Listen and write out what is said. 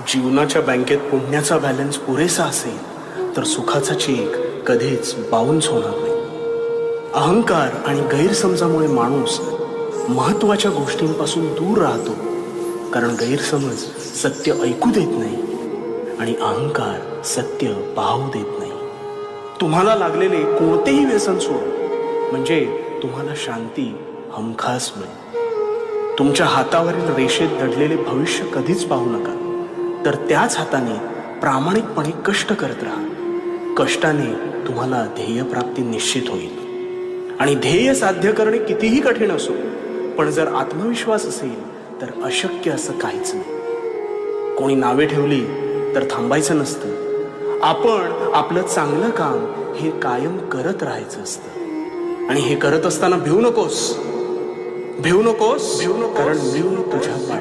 जीवनाच्या बँकेत पुण्याचा बॅलन्स पुरेसा असेल तर सुखाचा चेक कधीच बाउन्स होणार नाही. अहंकार आणि गैरसमजामुळे माणूस महत्वाच्या गोष्टींपासून दूर राहतो, कारण गैरसमज सत्य ऐकू देत नाही आणि अहंकार सत्य पाहू देत नाही. तुम्हाला लागलेले कोणतेही व्यसन सोडा, म्हणजे तुम्हाला शांती हमखास मिळेल. तुमच्या हातावरील रेषेत दडलेले भविष्य कधीच पाहू नका, तर त्याच हाताने प्रामाणिकपणे कष्ट करत राहा. कष्टाने तुम्हाला ध्येयप्राप्ती निश्चित होईल. आणि ध्येय साध्य करणे कितीही कठीण असो, पण जर आत्मविश्वास असेल तर अशक्य असं काहीच नाही. कोणी नावे ठेवली तर थांबायचं नसतं. आपण आपलं चांगलं काम हे कायम करत राहायचं असतं. आणि हे करत असताना भिवू नकोस, कारण मी तुझ्या